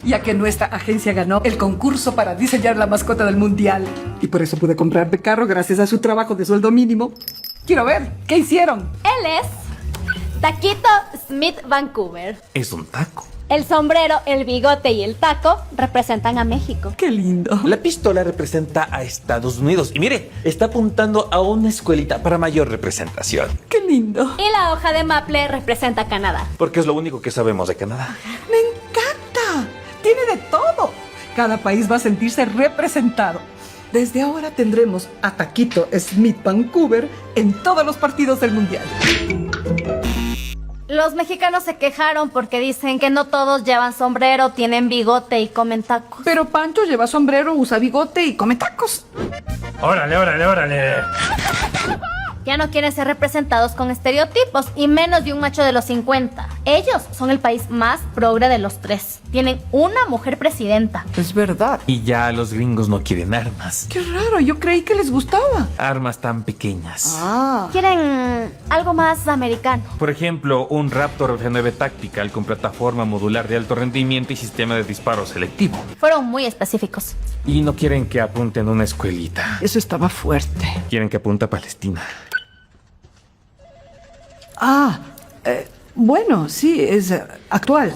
ya que nuestra agencia ganó el concurso para diseñar la mascota del mundial. Y por eso pude comprarme carro gracias a su trabajo de sueldo mínimo. Quiero ver, ¿qué hicieron? Él es Taquito Smith Vancouver. Es un taco. El sombrero, el bigote y el taco representan a México. ¡Qué lindo! La pistola representa a Estados Unidos. Y mire, está apuntando a una escuelita para mayor representación. ¡Qué lindo! Y la hoja de maple representa a Canadá. Porque es lo único que sabemos de Canadá. ¡Me encanta! Tiene de todo. Cada país va a sentirse representado. Desde ahora tendremos a Taquito Smith Vancouver en todos los partidos del mundial. Los mexicanos se quejaron porque dicen que no todos llevan sombrero, tienen bigote y comen tacos. Pero Pancho lleva sombrero, usa bigote y come tacos. ¡Órale, órale, órale! Ya no quieren ser representados con estereotipos y menos de un macho de los 50. Ellos son el país más progre de los tres. Tienen una mujer presidenta. Es verdad. Y ya los gringos no quieren armas. Qué raro, yo creí que les gustaba. Armas tan pequeñas. Quieren algo más americano. Por ejemplo, un Raptor F9 Tactical con plataforma modular de alto rendimiento y sistema de disparo selectivo. Fueron muy específicos. Y no quieren que apunten a una escuelita. Eso estaba fuerte. Quieren que apunte a Palestina. Bueno, sí, es actual.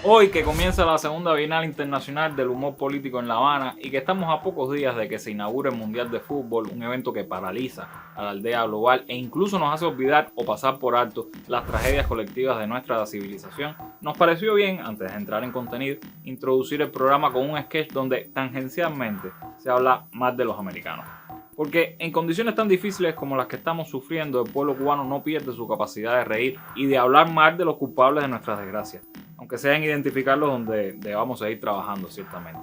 Hoy que comienza la segunda Bienal Internacional del Humor Político en La Habana y que estamos a pocos días de que se inaugure el Mundial de Fútbol, un evento que paraliza a la aldea global e incluso nos hace olvidar o pasar por alto las tragedias colectivas de nuestra civilización, nos pareció bien, antes de entrar en contenido, introducir el programa con un sketch donde tangencialmente se habla más de los americanos. Porque en condiciones tan difíciles como las que estamos sufriendo, el pueblo cubano no pierde su capacidad de reír y de hablar mal de los culpables de nuestras desgracias, aunque sea en identificarlos donde debamos seguir trabajando ciertamente.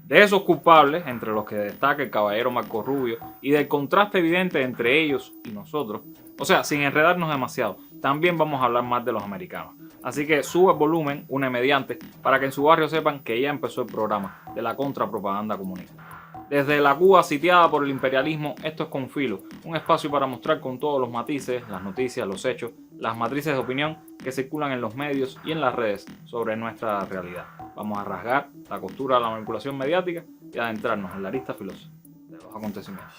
De esos culpables, entre los que destaca el caballero Marco Rubio, y del contraste evidente entre ellos y nosotros, o sea, sin enredarnos demasiado, también vamos a hablar más de los americanos. Así que sube el volumen, une mediante, para que en su barrio sepan que ya empezó el programa de la contrapropaganda comunista. Desde la Cuba sitiada por el imperialismo, esto es Con Filo, un espacio para mostrar con todos los matices, las noticias, los hechos, las matrices de opinión que circulan en los medios y en las redes sobre nuestra realidad. Vamos a rasgar la costura de la manipulación mediática y adentrarnos en la arista filosa de los acontecimientos.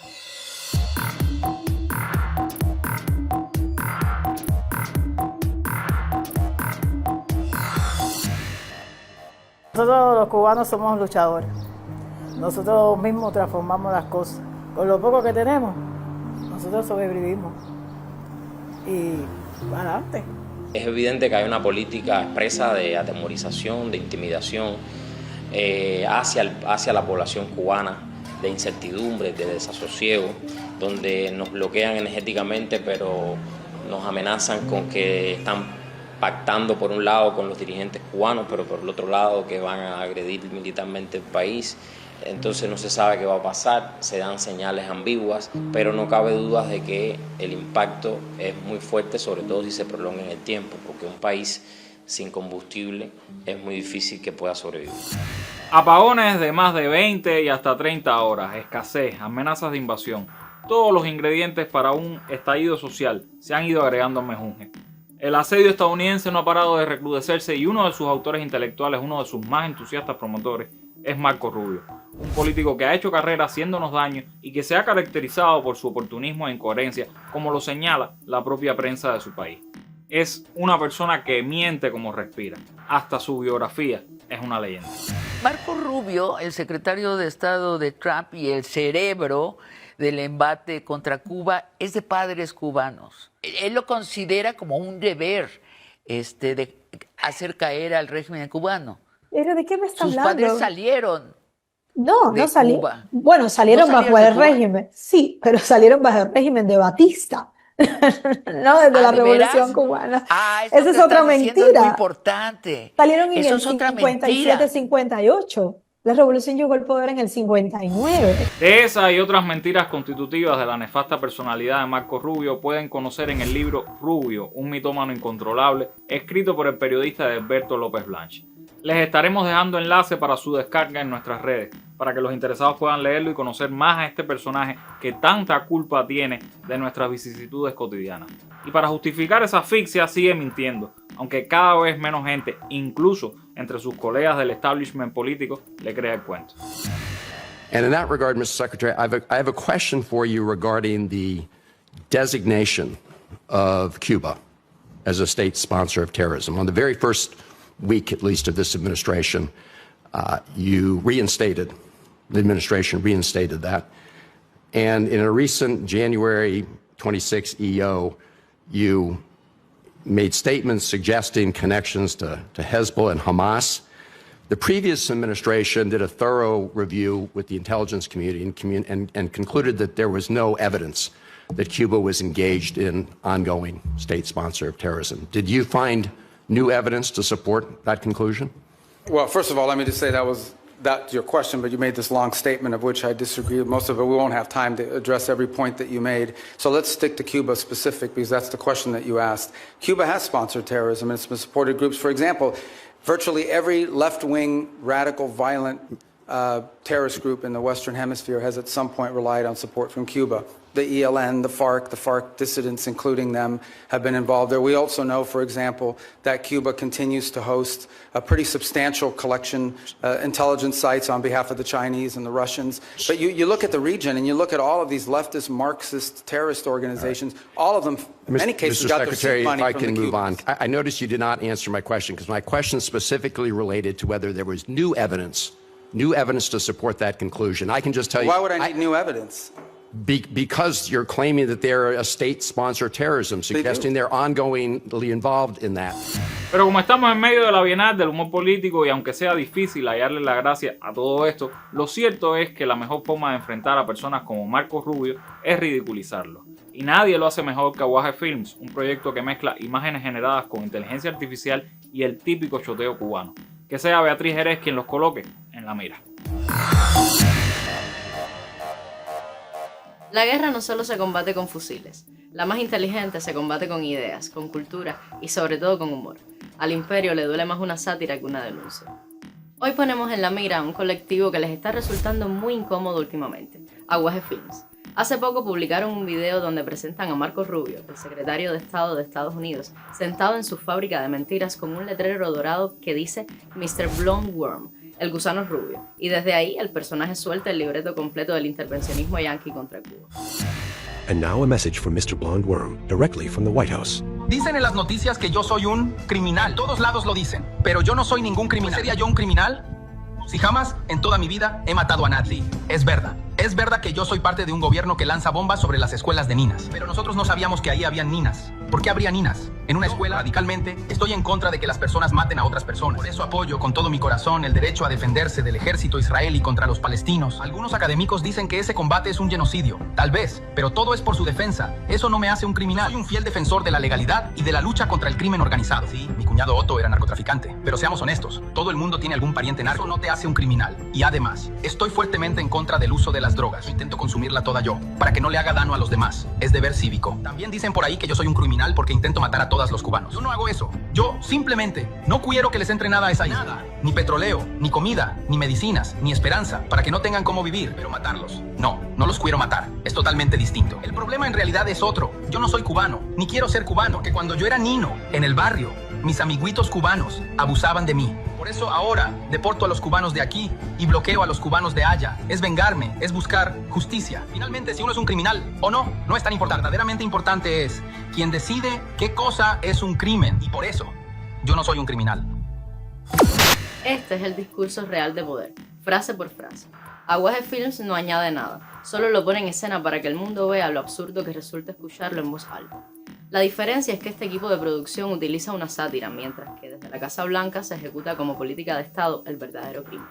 Nosotros los cubanos somos luchadores. Nosotros mismos transformamos las cosas. Con lo poco que tenemos, nosotros sobrevivimos. Y para adelante. Es evidente que hay una política expresa de atemorización, de intimidación hacia la población cubana, de incertidumbre, de desasosiego, donde nos bloquean energéticamente, pero nos amenazan con que están pactando por un lado con los dirigentes cubanos, pero por el otro lado que van a agredir militarmente el país. Entonces no se sabe qué va a pasar, se dan señales ambiguas, pero no cabe duda de que el impacto es muy fuerte, sobre todo si se prolonga en el tiempo, porque un país sin combustible es muy difícil que pueda sobrevivir. Apagones de más de 20 y hasta 30 horas, escasez, amenazas de invasión. Todos los ingredientes para un estallido social se han ido agregando al mejunje. El asedio estadounidense no ha parado de recrudecerse y uno de sus autores intelectuales, uno de sus más entusiastas promotores, es Marco Rubio, un político que ha hecho carrera haciéndonos daño y que se ha caracterizado por su oportunismo e incoherencia, como lo señala la propia prensa de su país. Es una persona que miente como respira. Hasta su biografía es una leyenda. Marco Rubio, el secretario de Estado de Trump y el cerebro del embate contra Cuba, es de padres cubanos. Él lo considera como un deber de hacer caer al régimen cubano. ¿Pero de qué me está hablando? Sus padres salieron. No salieron. Bueno, salieron ¿No bajo el régimen. Sí, pero salieron bajo el régimen de Batista. No desde la Revolución Cubana. Esa es otra mentira. Es muy importante. Salieron en el 57, 58. La revolución llegó al poder en el 59. De esa y otras mentiras constitutivas de la nefasta personalidad de Marco Rubio pueden conocer en el libro Rubio, un mitómano incontrolable, escrito por el periodista Alberto López Blanche. Les estaremos dejando enlace para su descarga en nuestras redes, para que los interesados puedan leerlo y conocer más a este personaje que tanta culpa tiene de nuestras vicisitudes cotidianas. Y para justificar esa asfixia sigue mintiendo, aunque cada vez menos gente, incluso entre sus colegas del establishment político, le crea el cuento. And in that regard, Mr. Secretary, I have a question for you regarding the designation of Cuba as a state sponsor of terrorism. On the very first week, at least, of this administration, the administration reinstated that. And in a recent January 26 EO, you made statements suggesting connections to Hezbollah and Hamas. The previous administration did a thorough review with the intelligence community and concluded that there was no evidence that Cuba was engaged in ongoing state sponsor of terrorism. Did you find new evidence to support that conclusion? Well, first of all, let me just say that's your question, but you made this long statement of which I disagree with most of it. We won't have time to address every point that you made. So let's stick to Cuba specific, because that's the question that you asked. Cuba has sponsored terrorism, and it's been supported groups. For example, virtually every left-wing, radical, violent terrorist group in the Western Hemisphere has at some point relied on support from Cuba. The ELN, the FARC dissidents, including them, have been involved there. We also know, for example, that Cuba continues to host a pretty substantial collection intelligence sites on behalf of the Chinese and the Russians. But you look at the region and you look at all of these leftist Marxist terrorist organizations, all of them, in many cases, Mr. got Secretary, their seed money if I from can the move on. Cubans. I noticed you did not answer my question, because my question specifically related to whether there was new evidence to support that conclusion. I can just tell you. Why would I need new evidence? Because you're claiming that they're a state sponsor of terrorism, suggesting they're ongoingly involved in that. Pero como estamos en medio de la Bienal del humor político y aunque sea difícil hallarle la gracia a todo esto, lo cierto es que la mejor forma de enfrentar a personas como Marco Rubio es ridiculizarlo. Y nadie lo hace mejor que Aguaje Films, un proyecto que mezcla imágenes generadas con inteligencia artificial y el típico choteo cubano. Que sea Beatriz Jerez quien los coloque en la mira. La guerra no solo se combate con fusiles. La más inteligente se combate con ideas, con cultura y sobre todo con humor. Al imperio le duele más una sátira que una denuncia. Hoy ponemos en la mira a un colectivo que les está resultando muy incómodo últimamente, Aguaje Films. Hace poco publicaron un video donde presentan a Marco Rubio, el secretario de Estado de Estados Unidos, sentado en su fábrica de mentiras con un letrero dorado que dice Mr. Blonde Worm, el gusano rubio, y desde ahí el personaje suelta el libreto completo del intervencionismo yanqui contra Cuba. And now a message from Mr. Blonde Worm, directly from the White House. Dicen en las noticias que yo soy un criminal. Todos lados lo dicen. Pero yo no soy ningún criminal. ¿Sería yo un criminal? Si jamás en toda mi vida he matado a nadie. Es verdad. Es verdad que yo soy parte de un gobierno que lanza bombas sobre las escuelas de ninas. Pero nosotros no sabíamos que ahí habían ninas. ¿Por qué habría ninas? En una escuela, radicalmente, estoy en contra de que las personas maten a otras personas. Por eso apoyo con todo mi corazón el derecho a defenderse del ejército israelí contra los palestinos. Algunos académicos dicen que ese combate es un genocidio. Tal vez, pero todo es por su defensa. Eso no me hace un criminal. Soy un fiel defensor de la legalidad y de la lucha contra el crimen organizado. Sí, mi cuñado Otto era narcotraficante. Pero seamos honestos, todo el mundo tiene algún pariente narco. Eso no te hace un criminal. Y además, estoy fuertemente en contra del uso de las drogas. Intento consumirla toda yo, para que no le haga daño a los demás. Es deber cívico. También dicen por ahí que yo soy un criminal porque intento matar a todos los cubanos. Yo no hago eso. Yo simplemente no quiero que les entre nada a esa isla. Nada. Ni petróleo, ni comida, ni medicinas, ni esperanza, para que no tengan cómo vivir. Pero matarlos. No los quiero matar. Es totalmente distinto. El problema en realidad es otro. Yo no soy cubano, ni quiero ser cubano. Que cuando yo era niño, en el barrio, mis amiguitos cubanos abusaban de mí. Por eso ahora deporto a los cubanos de aquí y bloqueo a los cubanos de allá. Es vengarme, es buscar justicia. Finalmente, si uno es un criminal o no, no es tan importante. Verdaderamente importante es quien decide qué cosa es un crimen. Y por eso, yo no soy un criminal. Este es el discurso real de poder, frase por frase. Aguaje Films no añade nada, solo lo pone en escena para que el mundo vea lo absurdo que resulta escucharlo en voz alta. La diferencia es que este equipo de producción utiliza una sátira, mientras que desde la Casa Blanca se ejecuta como política de Estado el verdadero crimen.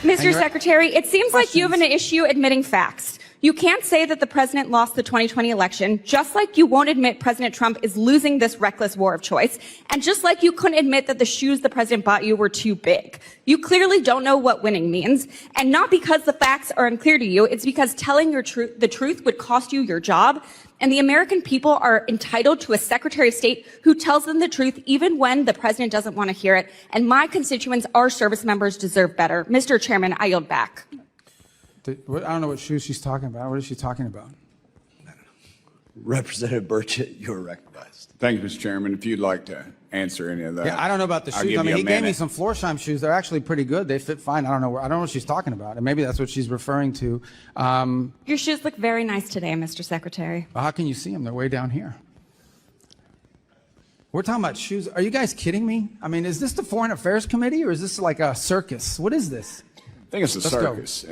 Mr. Secretary, it seems like you have an issue admitting facts. You can't say that the president lost the 2020 election, just like you won't admit President Trump is losing this reckless war of choice, and just like you couldn't admit that the shoes the president bought you were too big. You clearly don't know what winning means, and not because the facts are unclear to you, it's because telling the truth would cost you your job, and the American people are entitled to a Secretary of State who tells them the truth even when the president doesn't want to hear it, and my constituents, our service members, deserve better. Mr. Chairman, I yield back. I don't know what shoes she's talking about. What is she talking about? Representative Burchett, you're recognized. Thank you, Mr. Chairman. If you'd like to answer any of that. Yeah, I don't know about the I'll shoes. give I mean, you a he gave me minute. some Florsheim shoes. They're actually pretty good. They fit fine. I don't know what she's talking about. And maybe that's what she's referring to. Your shoes look very nice today, Mr. Secretary. How can you see them? They're way down here. We're talking about shoes. Are you guys kidding me? I mean, is this the Foreign Affairs Committee or is this like a circus? What is this? I think it's a circus,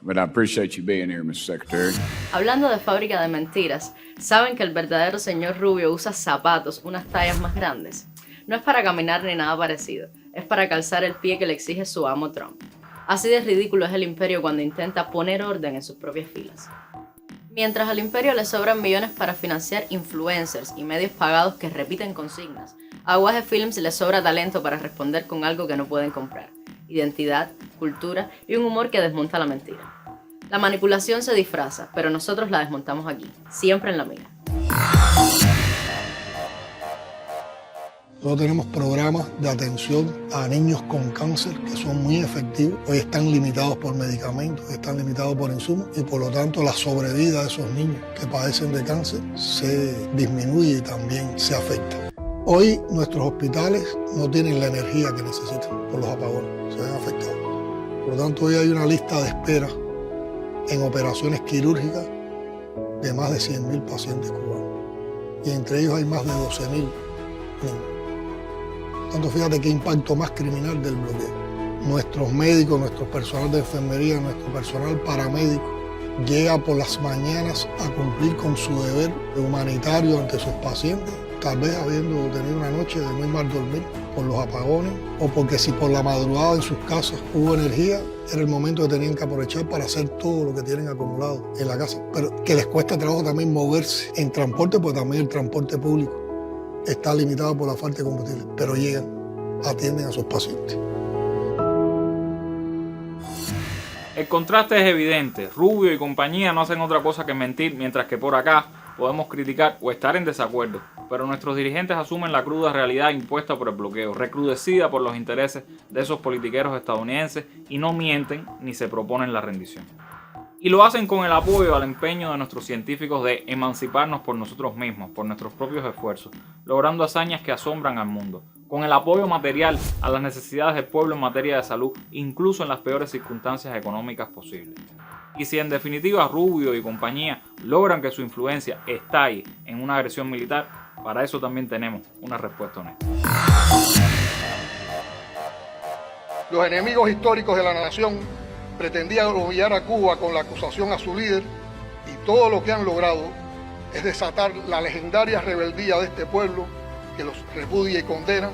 but I appreciate you being here, Mr. Secretary. Hablando de fábrica de mentiras, ¿saben que el verdadero señor Rubio usa zapatos unas tallas más grandes? No es para caminar ni nada parecido, es para calzar el pie que le exige su amo Trump. Así de ridículo es el imperio cuando intenta poner orden en sus propias filas. Mientras al imperio le sobran millones para financiar influencers y medios pagados que repiten consignas, a Aguaje Films le sobra talento para responder con algo que no pueden comprar: identidad, cultura y un humor que desmonta la mentira. La manipulación se disfraza, pero nosotros la desmontamos aquí, siempre en la mira. Nosotros tenemos programas de atención a niños con cáncer que son muy efectivos. Hoy están limitados por medicamentos, están limitados por insumos y por lo tanto la sobrevida de esos niños que padecen de cáncer se disminuye y también se afecta. Hoy nuestros hospitales no tienen la energía que necesitan por los apagones, se ven afectados. Por lo tanto, hoy hay una lista de espera en operaciones quirúrgicas de más de 100.000 pacientes cubanos. Y entre ellos hay más de 12.000 niños. Tanto fíjate qué impacto más criminal del bloqueo. Nuestros médicos, nuestro personal de enfermería, nuestro personal paramédico llega por las mañanas a cumplir con su deber humanitario ante sus pacientes, tal vez habiendo tenido una noche de muy mal dormir por los apagones o porque si por la madrugada en sus casas hubo energía, era el momento que tenían que aprovechar para hacer todo lo que tienen acumulado en la casa. Pero que les cuesta trabajo también moverse en transporte, porque también el transporte público está limitado por la falta de combustible, pero llegan, atienden a sus pacientes. El contraste es evidente. Rubio y compañía no hacen otra cosa que mentir, mientras que por acá podemos criticar o estar en desacuerdo. Pero nuestros dirigentes asumen la cruda realidad impuesta por el bloqueo, recrudecida por los intereses de esos politiqueros estadounidenses, y no mienten ni se proponen la rendición. Y lo hacen con el apoyo al empeño de nuestros científicos de emanciparnos por nosotros mismos, por nuestros propios esfuerzos, logrando hazañas que asombran al mundo, con el apoyo material a las necesidades del pueblo en materia de salud, incluso en las peores circunstancias económicas posibles. Y si en definitiva Rubio y compañía logran que su influencia estalle en una agresión militar, para eso también tenemos una respuesta honesta. Los enemigos históricos de la nación pretendían humillar a Cuba con la acusación a su líder, y todo lo que han logrado es desatar la legendaria rebeldía de este pueblo que los repudia y condena,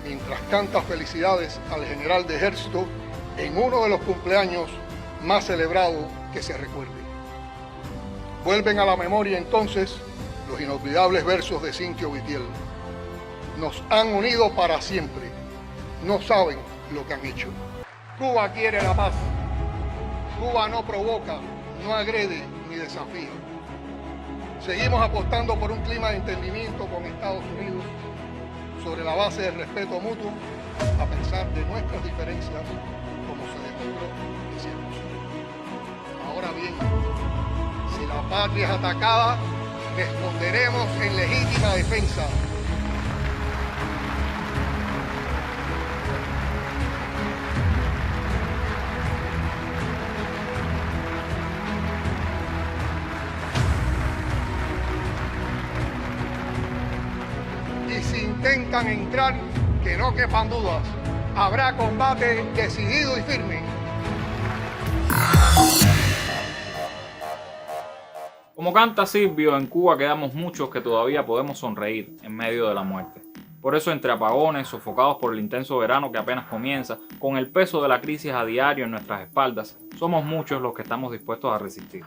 mientras canta felicidades al general de ejército en uno de los cumpleaños más celebrados que se recuerde. Vuelven a la memoria entonces los inolvidables versos de Cintio Vitiel. Nos han unido para siempre, no saben lo que han hecho. Cuba quiere la paz. Cuba no provoca, no agrede ni desafía. Seguimos apostando por un clima de entendimiento con Estados Unidos sobre la base del respeto mutuo, a pesar de nuestras diferencias, como se demostró que sí es posible. Ahora bien, si la patria es atacada, responderemos en legítima defensa. Intentan entrar, que no quepan dudas, habrá combate decidido y firme. Como canta Silvio, en Cuba quedamos muchos que todavía podemos sonreír en medio de la muerte. Por eso, entre apagones, sofocados por el intenso verano que apenas comienza, con el peso de la crisis a diario en nuestras espaldas, somos muchos los que estamos dispuestos a resistir.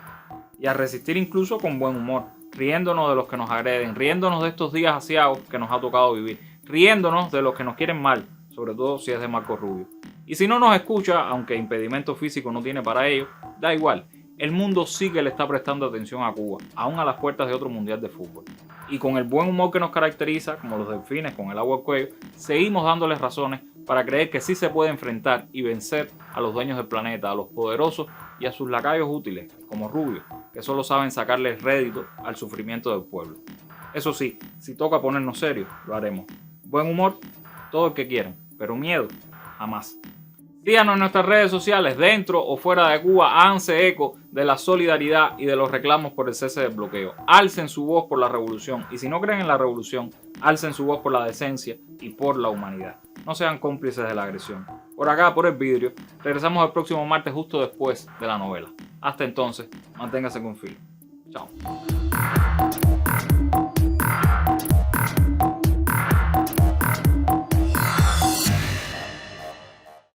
Y a resistir incluso con buen humor, riéndonos de los que nos agreden, riéndonos de estos días aciagos que nos ha tocado vivir, riéndonos de los que nos quieren mal, sobre todo si es de Marco Rubio. Y si no nos escucha, aunque impedimento físico no tiene para ello, da igual. El mundo sí que le está prestando atención a Cuba, aún a las puertas de otro mundial de fútbol. Y con el buen humor que nos caracteriza, como los delfines con el agua al cuello, seguimos dándoles razones para creer que sí se puede enfrentar y vencer a los dueños del planeta, a los poderosos y a sus lacayos útiles, como Rubio, que solo saben sacarle rédito al sufrimiento del pueblo. Eso sí, si toca ponernos serios, lo haremos. Buen humor, todo el que quieran, pero miedo, jamás. Síganos en nuestras redes sociales, dentro o fuera de Cuba, háganse eco de la solidaridad y de los reclamos por el cese del bloqueo. Alcen su voz por la revolución, y si no creen en la revolución, alcen su voz por la decencia y por la humanidad. No sean cómplices de la agresión. Por acá, por el vidrio, regresamos el próximo martes justo después de la novela. Hasta entonces, manténgase con filo. Chao.